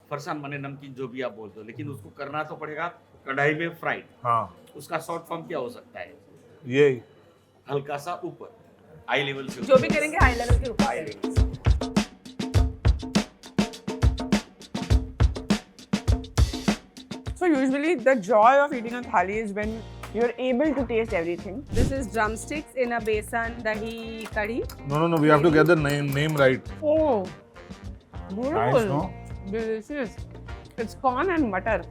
फरसान माने नमकीन जो भी आप बोलते हो, लेकिन उसको करना तो पड़ेगा कढ़ाई में फ्राइड। हाँ उसका शॉर्ट फॉर्म क्या हो सकता है? ये हल्का सा ऊपर, हाई लेवल के जो भी करेंगे हाई लेवल के ऊपर। High level. So usually the joy of eating a thali is when you're able to taste everything. This is drumsticks in a besan dahi curry. no we have to get the name right. Oh, Nice, beautiful. no? Delicious. It's corn and butter.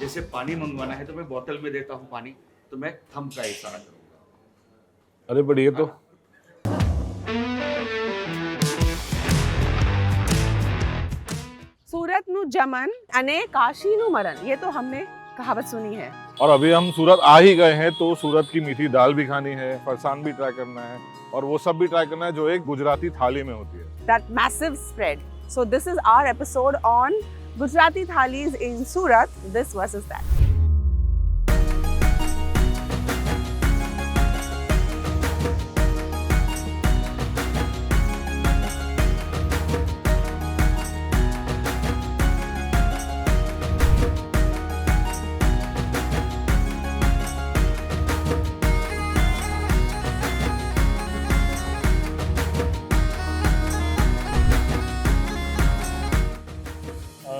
जैसे पानी मंगवाना है तो मैं बोतल में देता हूँ पानी, तो मैं थम का इशारा करूँगा। अरे बट ये तो सूरत नु जमन अने काशी नु मरन, ये तो हमने कहावत सुनी है। और अभी हम सूरत आ ही गए हैं तो सूरत की मीठी दाल भी खानी है, फरसान भी ट्राई करना है और वो सब भी ट्राई करना है जो एक गुजराती थाली में होती है। That massive spread. So this is our episode on Gujarati thalis in Surat, this versus that.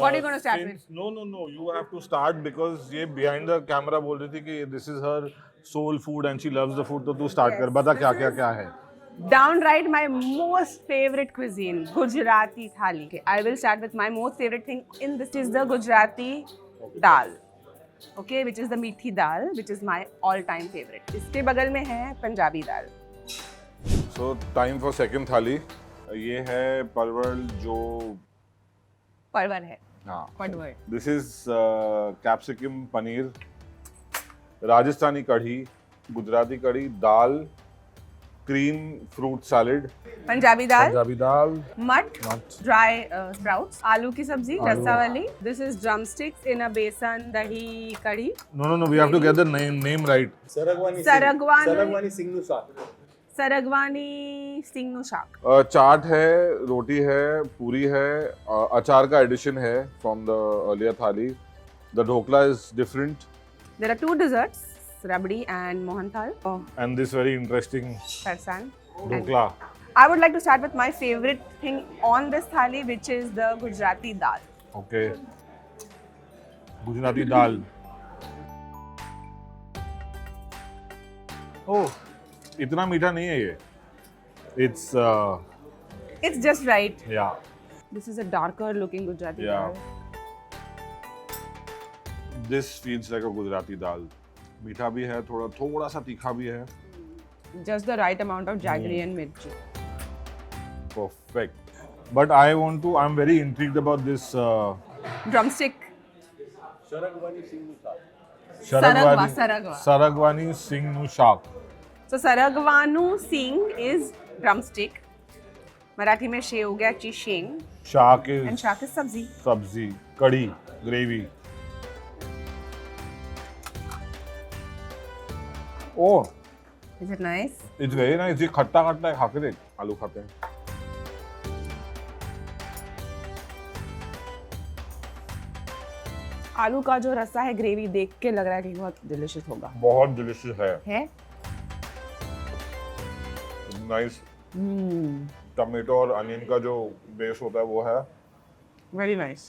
What are you going to start with? No, you have to start because ये behind the camera बोल रही थी कि this is her soul food and she loves the food, तो तू start कर, बता क्या क्या क्या है। Downright my most favorite cuisine, Gujarati thali. Okay, I will start with my most favorite thing in this is the Gujarati dal. Okay, which is the meethi dal, which is my all-time favorite. इसके बगल में है पंजाबी दाल. So time for second थाली, ये है परवल जो परवर है. हाँ परवर. This is capsicum paneer, Rajasthani kadhi, Gujarati kadhi, dal, cream fruit salad, Punjabi dal. मट, Mut. dry sprouts, आलू की सब्जी, आलू. रस्सा वाली. This is drumsticks in a besan dahi curry. No, we have to get the name right. सरगवानी सिंगनू शाक. चाट है, रोटी है, पूरी है, अचार का एडिशन है फ्रॉम द अर्लियर थाली. The dhokla is different There are two desserts, rabdi and mohanthal. Oh, and this very interesting farsan. And dhokla. I would like to start with my favorite thing on this thali, which is the Gujarati dal. Okay, Gujarati dal. Oh, इतना मीठा नहीं है ये. It's It's just right. या This is a darker looking Gujarati Yeah. dal. This feels like a Gujarati dal. मीठा भी है, थोड़ा सा तीखा भी है. Just the right amount of jaggery and mirchi. Perfect. But I'm very intrigued about this Drumstick. Saragwani Saragwa. Saragwani Singh Shak. So Saragwanu Singh is drumstick. Marathi में शे हो गया ची शेंग. Shak And is शाक is सब्जी. sabzi, curry, gravy. Oh, Is it nice? it's very nice. ये खट्टा खट्टा है, खा के देख. आलू खाते हैं. आलू का जो रस्सा है ग्रेवी देख के लग रहा है कि बहुत डिलिशियस होगा. बहुत डिलीशियस है. है? नाइस. टमेटो और अनियन का जो बेस होता है वो है. Very nice.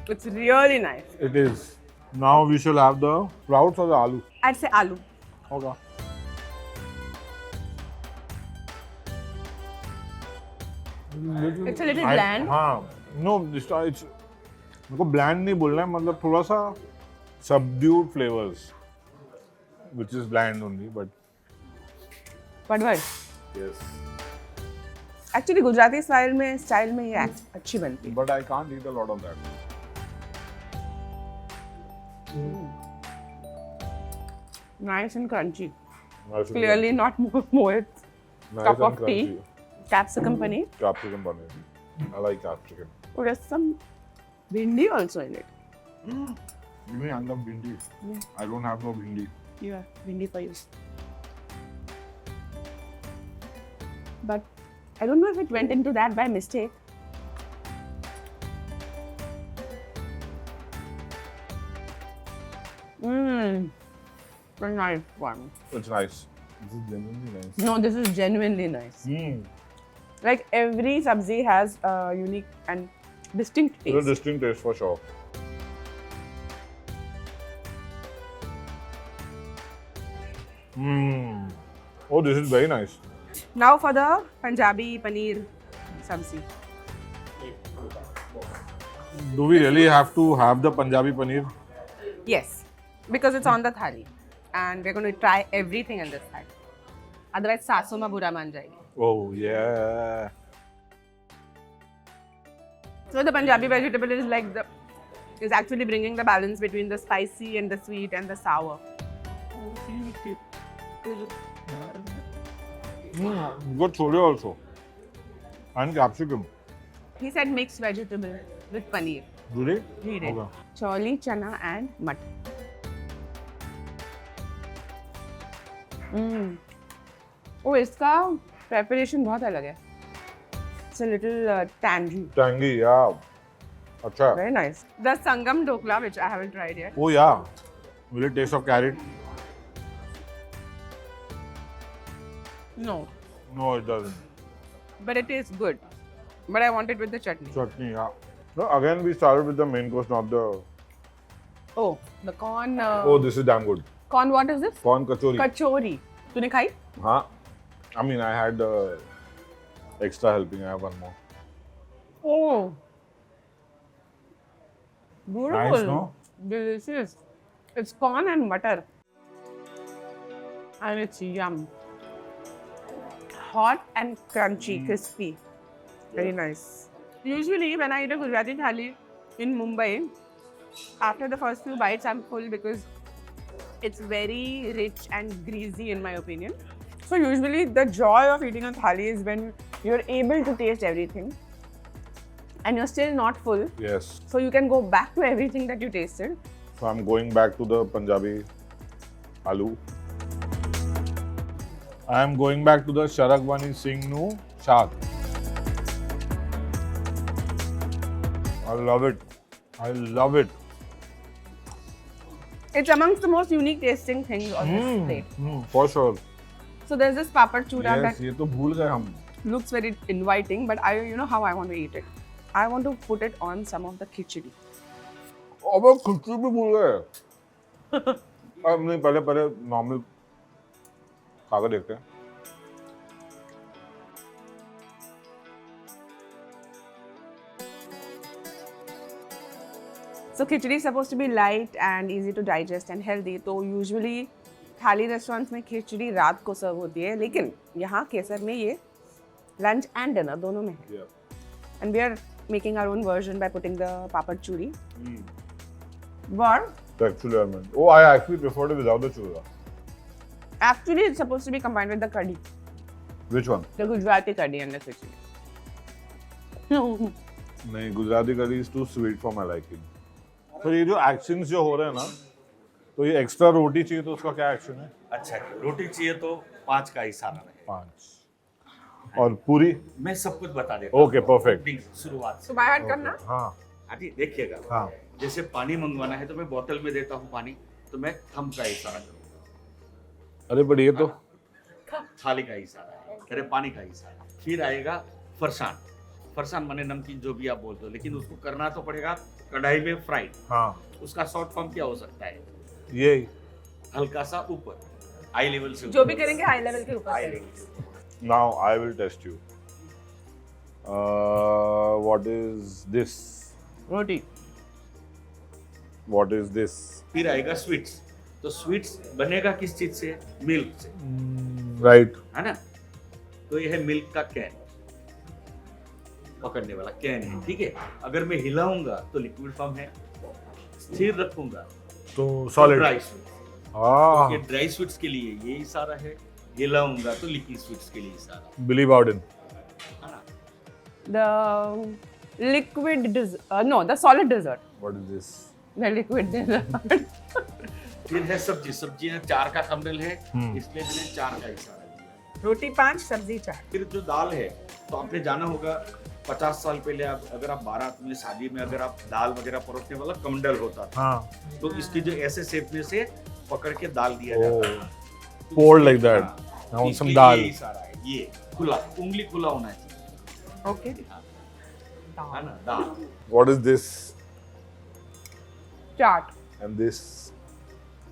It's really nice. It is. Now we shall have the sprouts or the aloo. I'd say aloo. होगा. It's a little bland. हाँ. No, it's मेरे को bland नहीं बोलना है, मतलब थोड़ा सा subdued flavors, which is bland only, but But what? yes. Actually Gujarati style में ये अच्छी बनती है. But I can't eat a lot of that. Nice and crunchy. Nice and Clearly not Mohit's nice cup and of tea. crunchy. Capsicum paneer. Capsicum paneer. I like capsicum. Oh, there's some bhindi also in it. Give me andam bhindi. Yeah. I don't have no bhindi. Yeah, bhindi for you. but I don't know if it went into that by mistake. Very nice one. It's nice. This is genuinely nice. No, this is genuinely nice. Like every sabzi has a unique and distinct It's a taste. distinct taste for sure. Oh, this is very nice. Now for the Punjabi paneer sabzi. Do we really have to have the Punjabi paneer? Yes, because it's on the thali, and we're going to try everything in this thali. Otherwise, sasu ma bura man jayegi. Oh, yeah. So the Punjabi vegetable is is actually bringing the balance between the spicy and the sweet and the sour. Got chole also. And capsicum. He said mixed vegetable with paneer. Did it? He did. Okay. Choli, chana and mutton. Oh, इसका preparation बहुत अलग है. It's a little tangy. Tangy, yeah. Acha. Very nice. The Sangam Dokla, which I haven't tried yet. Oh, yeah. Will it taste of carrot? No, No, it doesn't. but it tastes good. But I want it with the chutney. Chutney, yeah. No, again, we started with the main course, not the. Oh, the corn. Oh, this is damn good. Corn, what is this? Corn kachori. Kachori. तूने खाई? Huh? I mean, I had extra helping. I have one more. Oh. Beautiful. Nice, no? Delicious. It's corn and butter. And it's yum. Hot and crunchy, crispy. Very nice. Usually, when I eat a Gujarati thali in Mumbai, after the first few bites, I'm full because it's very rich and greasy, in my opinion. So usually, the joy of eating a thali is when you're able to taste everything and you're still not full. Yes. So you can go back to everything that you tasted. So I'm going back to the Punjabi aloo. I am going back to the Sharagwani Singh Nu Shaak. I love it. I love it. It's amongst the most unique tasting things on this plate. For sure. So there's this papad chura Yes, ये तो भूल गए हम. that looks very inviting, but you know how I want to eat it. I want to put it on some of the khichdi. अबे खिचड़ी भी भूल गए. अब नहीं पहले नॉर्मल खा कर देखते हैं. So khichdi is supposed to be light and easy to digest and healthy. तो usually थाली रेस्टोरेंट्स में खिचड़ी रात को सर्व होती है, लेकिन यहाँ केसर में ये लंच एंड डिनर दोनों में है. And we are making our own version by putting the papad churi. But Actually, I meant. Oh, I actually preferred it without the churra. actually it's supposed to be combined with the curry. Which one? The Gujarati curry and the khichdi. नहीं, Gujarati curry is too sweet for my liking. तो ये जो actions जो हो रहे हैं ना, तो ये extra रोटी चाहिए तो उसका क्या action है? अच्छा, रोटी चाहिए तो 5 का इशारा रहे. 5. और पूरी? मैं सब कुछ बता देता हूँ. Okay, perfect. Opening शुरुआत से. So by heart करना? हाँ. हाँ जी, देखिएगा. हाँ. जैसे पानी मंगवाना है तो मैं बोतल में देता हूँ पानी, तो मैं थम का इशारा करूँगा. अरे but ये तो थाली का इशारा है, अरे पानी का इशारा. फिर आएगा फरसान. फरसान माने नमकीन जो भी आप बोलते हो, लेकिन उसको करना तो पड़ेगा कढ़ाई में फ्राई. हाँ. उसका शॉर्ट फॉर्म क्या हो सकता है? ये हल्का सा ऊपर, आई लेवल से. जो भी करेंगे हाई लेवल के ऊपर हाई करेंगे. Level. now I will test you. What is this? Roti. What is this? फिर आएगा स्वीट्स. तो स्वीट्स बनेगा किस चीज से? मिल्क से, Right. है ना? तो यह है मिल्क का कैन, पकड़ने वाला कैन है. ठीक है. अगर मैं हिलाऊंगा तो लिक्विड फॉर्म है, स्थिर रखूंगा तो solid. Dry sweets. हाँ. ये ड्राई स्वीट्स के लिए ये इशारा है, हिलाऊंगा तो लिक्विड स्वीट्स के लिए इशारा Billy Bowden. है ना. The liquid dessert. No, the solid dessert. What is this? The liquid dessert. फिर है सब्जी. सब्जियां 4 का कमरल है, इसलिए मैंने 4 का इशारा दिया. रोटी 5, सब्जी 4. फिर जो दाल है तो आपने जाना होगा 50 साल पहले अगर आप बारात में शादी में अगर आप दाल वगैरह परोसने वाला कमंडल होता था, हाँ. तो इसकी जो ऐसे शेप में से पकड़ के दाल दिया जाता Oh. था. तो Poured इसलिए- like that. हाँ, Now इसलिए some dal. ये इशारा है, ये खुला, उंगली खुला होना चाहिए. Okay. है ना, दाल. What is this? Chaat. And this?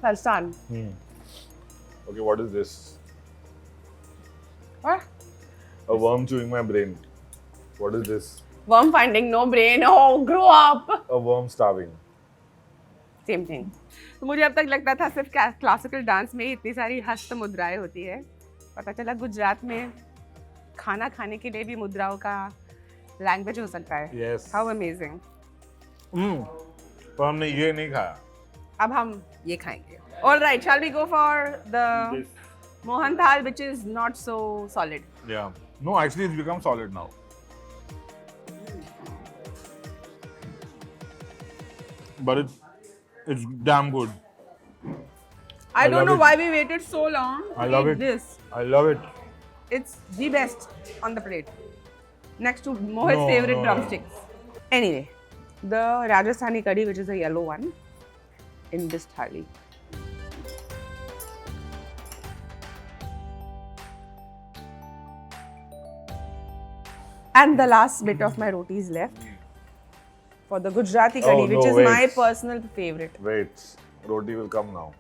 Farsan. Okay, what is this? What? A worm chewing my brain. What is this? Worm finding no brain. Oh, grow up. A worm starving. Same thing. तो मुझे अब तक लगता था सिर्फ classical dance में ही इतनी सारी हस्त मुद्राएं होती है. पता चला गुजरात में खाना खाने के लिए भी मुद्राओं का लैंग्वेज हो सकता है. Yes. How amazing. पर हमने ये नहीं खाया. अब हम ये खाएंगे. Alright, shall we go for the This. Mohanthal which is not so solid. Yeah. No, actually it's become solid now. But it's damn good. I don't love know it. why we waited so long to I love eat it. this. I love it. It's the best on the plate. Next to Mohit's No, favorite no, no. drumsticks. Anyway, the Rajasthani curry, which is a yellow one, in this thali. And the last bit of my roti is left for the Gujarati curry, Oh, no, which is wait. my personal favorite. Wait, roti will come now.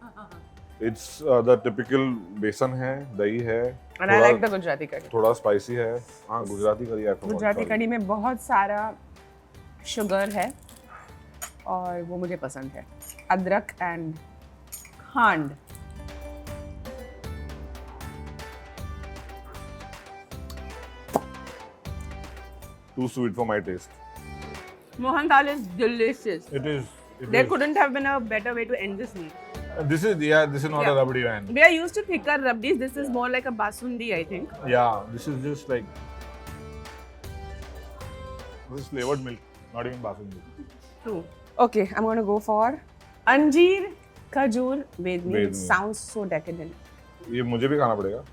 It's the typical besan है, दही है. And I like the Gujarati curry. थोड़ा spicy है. हाँ, गुजराती करी है. गुजराती कढ़ी में बहुत सारा शुगर है और वो मुझे पसंद है. अदरक एंड खांड. Too sweet for my taste. Mohan dal is delicious. It is. There couldn't have been a better way to end this meal. This is not Yeah. a rabdi one. We are used to thicker rabdis. This is more like a basundi, I think. Yeah, this is just like this is flavored milk, not even basundi. True. Okay, I'm gonna go for Anjeer Khajur Bedni. It Bedni. sounds so decadent. ये मुझे भी खाना पड़ेगा.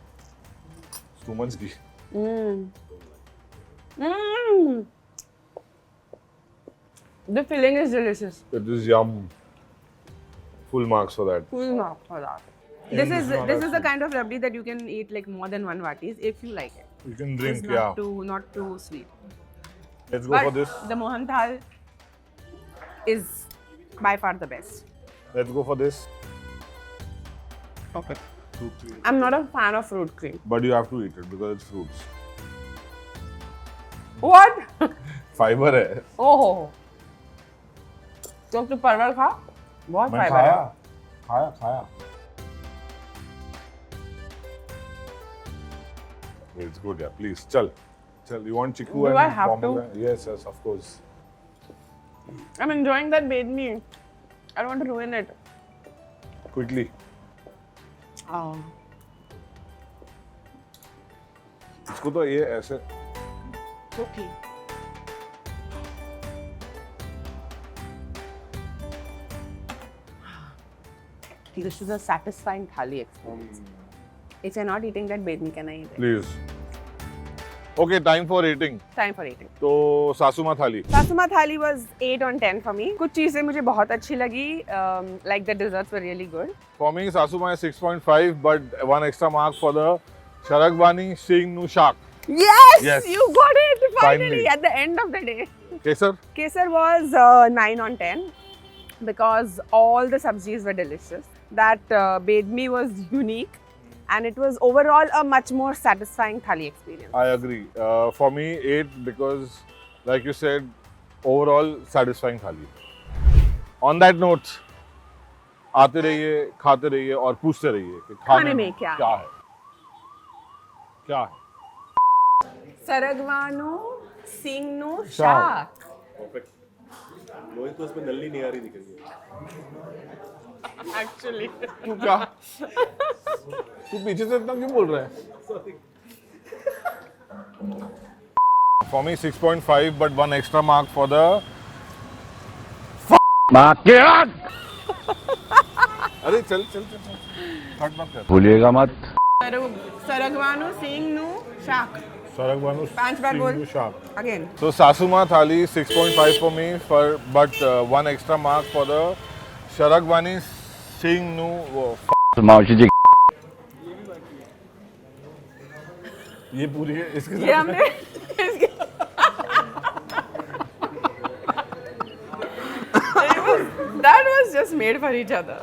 Too much ghee. The filling is delicious. It is yum. Full marks for that. Full mark for that. Yeah, This is not this is the actually. kind of rabdi that you can eat like more than one vatis if you like it. You can It's drink, not yeah. not too sweet. Let's go But for this. the Mohan Thal is by far the best. Let's go for this. Okay. Fruit cream. I'm not a fan of fruit cream. But you have to eat it because it's fruits. What? Fiber है. Oh. तो तू परवल खा. बहुत मैं fibre खाया. है. खाया. It's good, yeah. Please, chal. You want chiku Do and I have to? pomegranate? Yes, of course. I'm enjoying that bedni. I don't want to ruin it. Quickly. Oh. इसको तो ये ऐसे Okay. This is a satisfying thali experience. If you're not eating that bedni, can I eat it? please. Okay, time for eating. Time for eating. तो सासुमा थाली. Sasuma thali was 8 on 10 for me. कुछ चीजें मुझे बहुत अच्छी लगी. Like the desserts were really good. For me, Sasuma is 6.5, but one extra mark for the Sharagwani Singh Nushak. Yes, Yes. you got it finally Finally. at the end of the day. Kesar? Kesar was 9 on 10 because all the sabzis were delicious. That bedmi was unique and it was overall a much more satisfying thali experience. I agree. For me, 8 because, like you said, overall satisfying थाली. On that note, आते रहिए, खाते रहिए और पूछते रहिए कि खाने में क्या है? क्या है? Saragwanu Singnu Shak. Shak. मोहित को उसमें नल्ली निगारी दिख रही है. Actually. तू क्या? तू पीछे से इतना क्यों बोल रहा है? For me, 6.5, but one extra mark for the अरे चल कट मत कर. भूलिएगा मत. Saragvanu seeing nu shark. Saragvanu 5 बार बोल. sharp. Again. So Sasuma thali 6.5 for me, but one extra mark for the Sharagvani Singh Nu. ये पूरी है इसके ये हमने that was just made for each other.